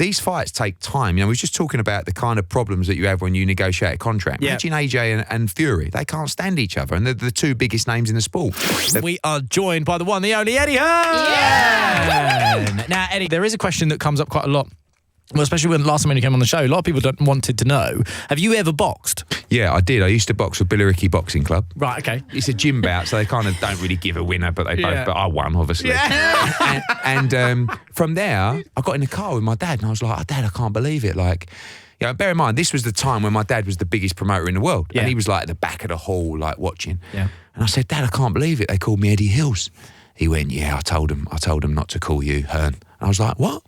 these fights take time. You know, we were just talking about the kind of problems that you have when you negotiate a contract. Yeah. Imagine AJ and Fury. They can't stand each other, and they're the two biggest names in the sport. We are joined by the one, the only Eddie Hearn. Yeah. Now, Eddie, there is a question that comes up quite a lot. Well, especially when last time when you came on the show, a lot of people wanted to know, have you ever boxed? Yeah, I did. I used to box for Billericay Boxing Club. Right, okay. It's a gym bout, so they kind of don't really give a winner, but they both. Yeah. But I won, obviously. Yeah. And from there, I got in the car with my dad, and I was like, "Oh, Dad, I can't believe it!" Like, you know, bear in mind, this was the time when my dad was the biggest promoter in the world, Yeah. and he was like at the back of the hall, like watching. Yeah. And I said, "Dad, I can't believe it. They called me Eddie Hills." He went, "Yeah, I told them not to call you Hearn." And I was like, "What?"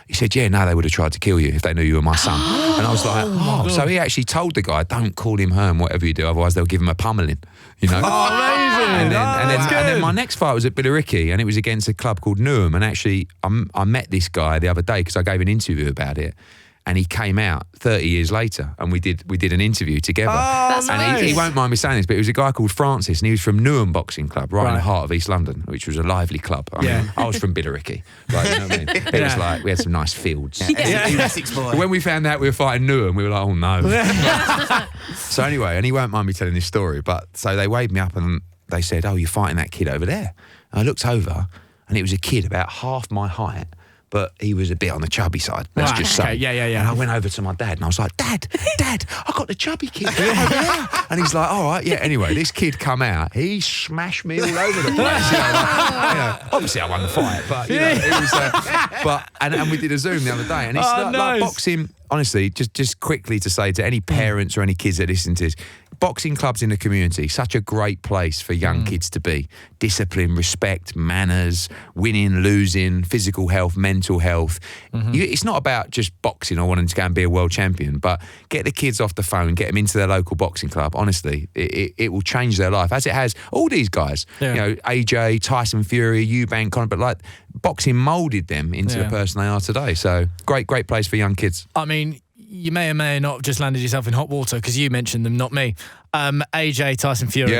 He said, "Yeah, no, they would have tried to kill you if they knew you were my son." And I was like, "Oh." So he actually told the guy, "Don't call him Hearn, whatever you do, otherwise they'll give him a pummeling." You know? Oh, amazing. And then my next fight was at Billericay, and it was against a club called Newham. And actually, I met this guy the other day because I gave an interview about it. And he came out 30 years later, and we did an interview together. That's and nice. he won't mind me saying this, but it was a guy called Francis, and he was from Newham Boxing Club, right in the heart of East London, which was a lively club. I mean, I was from Billericay, like, you know what I mean? It was like, we had some nice fields. Essex boy. When we found out we were fighting Newham, we were like, oh no. So anyway, and he won't mind me telling this story, but so they waved me up and they said, "Oh, you're fighting that kid over there." And I looked over, and it was a kid about half my height, but he was a bit on the chubby side, let's Right, just okay, say. yeah. And I went over to my dad and I was like, Dad, I got the chubby kid over there. And he's like, all right, yeah. Anyway, this kid come out, he smashed me all over the place. Obviously I won the fight, but you know, it was. And we did a Zoom the other day, and it's like nice. boxing. Honestly, just quickly to say to any parents or any kids that listen to this, boxing clubs in the community, such a great place for young kids to be. Discipline, respect, manners, winning, losing, physical health, mental health. It's not about just boxing or wanting to go and be a world champion, but get the kids off the phone, get them into their local boxing club. Honestly, it will change their life, as it has all these guys. Yeah. You know, AJ, Tyson Fury, Eubank, Conor, but like boxing moulded them into the person they are today. So great place for young kids. I mean, you may or may not have just landed yourself in hot water because you mentioned them, not me. AJ, Tyson Fury.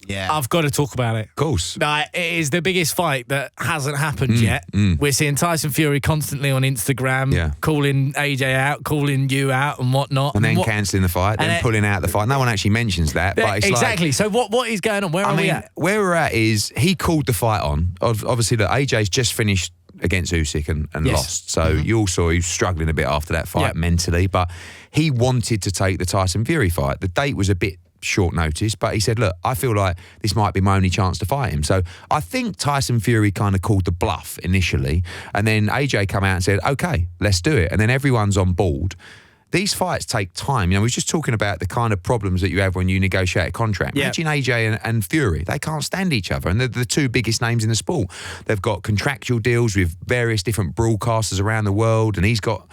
Yeah, I've got to talk about it. of course. It is the biggest fight that hasn't happened yet. We're seeing Tyson Fury constantly on Instagram, calling AJ out, calling you out and whatnot. And then cancelling the fight, then pulling out the fight. No one actually mentions that, but it's exactly. like... So what is going on? Where are we at? Where we're at is he called the fight on. Obviously, that AJ's just finished against Usyk and lost. So you all saw he was struggling a bit after that fight mentally, but he wanted to take the Tyson Fury fight. The date was a bit short notice, but he said, look, I feel like this might be my only chance to fight him. So I think Tyson Fury kind of called the bluff initially, and then AJ come out and said, okay, let's do it. And then everyone's on board. These fights take time. You know, we were just talking about the kind of problems that you have when you negotiate a contract. Imagine AJ and Fury. They can't stand each other, and they're the two biggest names in the sport. They've got contractual deals with various different broadcasters around the world, and he's got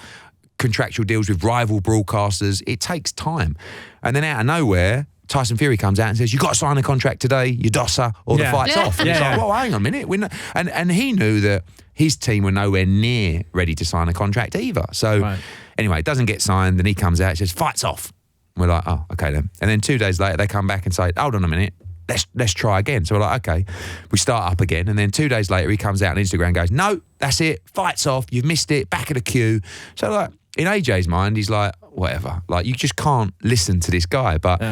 contractual deals with rival broadcasters. It takes time. And then out of nowhere, Tyson Fury comes out and says, "You got to sign a contract today, you dosser, or the fight's off." And it's like, well, hang on a minute. And he knew that his team were nowhere near ready to sign a contract either. So anyway, it doesn't get signed, and he comes out and says, "Fight's off." We're like, oh, okay then. And then 2 days later, they come back and say, "Hold on a minute, let's try again." So we're like, okay. We start up again, and then 2 days later, he comes out on Instagram and goes, "No, that's it, fight's off, you've missed it, back of the queue." So like, in AJ's mind, he's like, whatever. Like, you just can't listen to this guy. But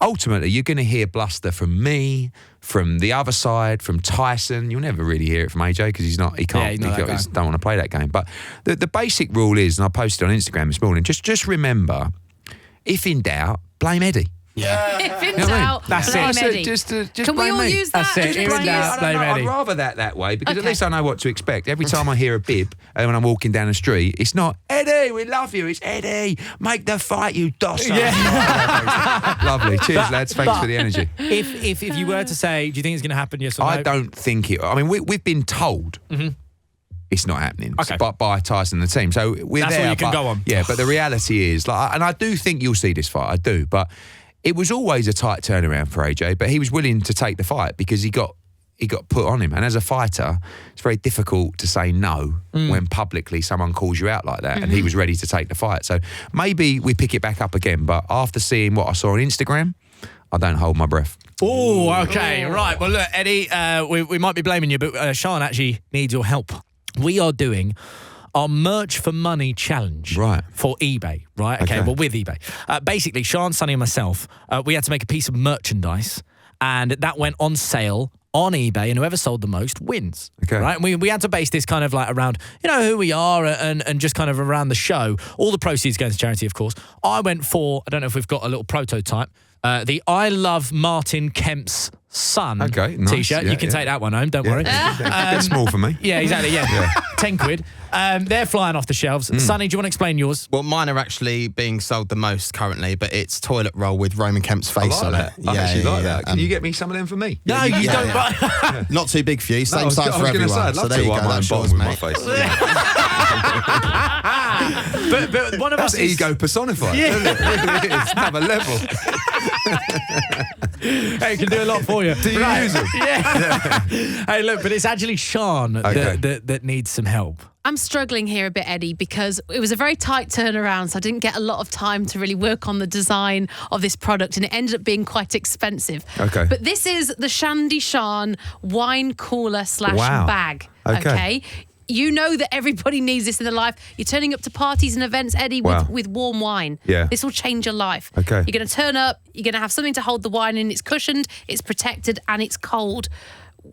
ultimately, you're going to hear bluster from me, from the other side, from Tyson. You'll never really hear it from AJ because he don't want to play that game. But the basic rule is, and I posted on Instagram this morning, just remember, if in doubt, blame Eddie. Yeah. If in doubt, That's blame it. Eddie. Just Can we all use that? That's it. Just If in blame doubt, blame Eddie. I'd rather that way, because at Okay. least I know what to expect. Every time I hear a bib when I'm walking down the street, it's not, "Eddie, we love you." It's, "Eddie, make the fight, you dosser." Lovely. Cheers, lads. Thanks for the energy. If you were to say, do you think it's going to happen? Yes or no? I don't think it. I mean, we've been told it's not happening, but by Tyson and the team. So we're That's there. all you can but- go on. Yeah, but the reality is, like, and I do think you'll see this fight. I do, but it was always a tight turnaround for AJ. But he was willing to take the fight because he got put on him. And as a fighter, it's very difficult to say no when publicly someone calls you out like that. And he was ready to take the fight. So maybe we pick it back up again. But after seeing what I saw on Instagram, I don't hold my breath. Oh, okay, right. Well, look, Eddie, we might be blaming you, but Sean actually needs your help. We are doing our Merch for Money challenge for eBay, right? Okay, well, with eBay. Basically, Sean, Sonny and myself, we had to make a piece of merchandise, and that went on sale on eBay, and whoever sold the most wins. Okay. Right? And we had to base this kind of like around, who we are and just kind of around the show. All the proceeds going to charity, of course. I went for, I don't know if we've got a little prototype, the I Love Martin Kemp's Son t-shirt. You can take that one home, don't worry. It's small for me. Yeah, exactly, 10 quid. They're flying off the shelves. Sonny, do you want to explain yours? Well, mine are actually being sold the most currently, but it's toilet roll with Roman Kemp's face on it. I actually like that. Can you get me some of them for me? No, you don't. Not too big for you. Same size for everyone. I'd love to wipe my bottom with my face. But one of us is ego personified, isn't it? It's another level. Hey, it can do a lot for you. Do you use them? Yeah. Hey, look, but it's actually Sean that needs some help. I'm struggling here a bit, Eddie, because it was a very tight turnaround, so I didn't get a lot of time to really work on the design of this product, and it ended up being quite expensive. Okay. But this is the Shandy Shan wine cooler / bag. Okay. You know that everybody needs this in their life. You're turning up to parties and events, Eddie, with warm wine. Yeah. This will change your life. Okay. You're going to turn up, you're going to have something to hold the wine in. It's cushioned, it's protected, and it's cold.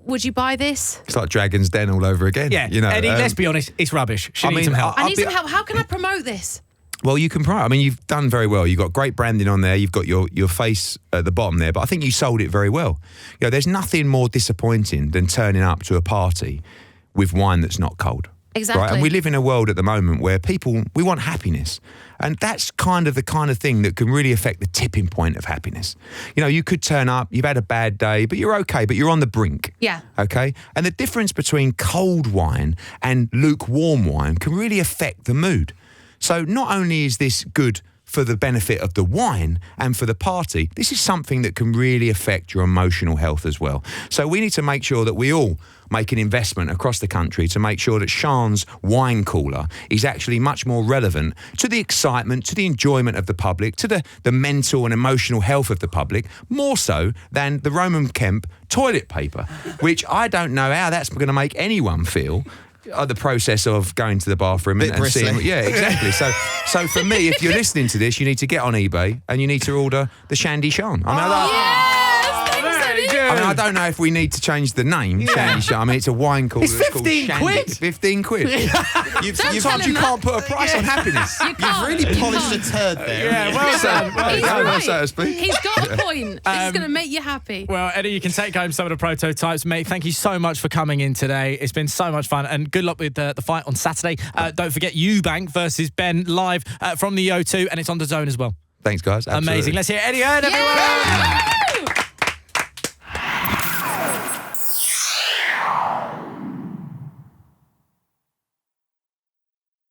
Would you buy this? It's like Dragon's Den all over again. Yeah, Eddie, let's be honest, it's rubbish. She needs some help. I need some help. How can I promote this? Well, you can promote. I mean, you've done very well. You've got great branding on there. You've got your face at the bottom there. But I think you sold it very well. There's nothing more disappointing than turning up to a party with wine that's not cold. Exactly. Right? And we live in a world at the moment where we want happiness. And that's the kind of thing that can really affect the tipping point of happiness. You could turn up, you've had a bad day, but you're okay, but you're on the brink. Yeah. Okay? And the difference between cold wine and lukewarm wine can really affect the mood. So not only is this good for the benefit of the wine and for the party, this is something that can really affect your emotional health as well. So we need to make sure that we all make an investment across the country to make sure that Sean's wine cooler is actually much more relevant to the excitement, to the enjoyment of the public, to the mental and emotional health of the public, more so than the Roman Kemp toilet paper, which I don't know how that's going to make anyone feel. The process of going to the bathroom and seeing, exactly. So for me, if you're listening to this, you need to get on eBay and you need to order the Shandy Shan. I don't know if we need to change the name, Shandy Shan. I mean, it's a wine cooler. It's 15 quid. 15 quid. Sometimes you can't put a price on happiness. You've really polished a turd there. Yeah, well done. So to speak. He's got a point. This is going to make you happy. Well, Eddie, you can take home some of the prototypes, mate. Thank you so much for coming in today. It's been so much fun, and good luck with the fight on Saturday. Don't forget Eubank versus Ben live from the O2, and it's on the Zone as well. Thanks, guys. Absolutely. Amazing. Let's hear Eddie Hearn, everyone.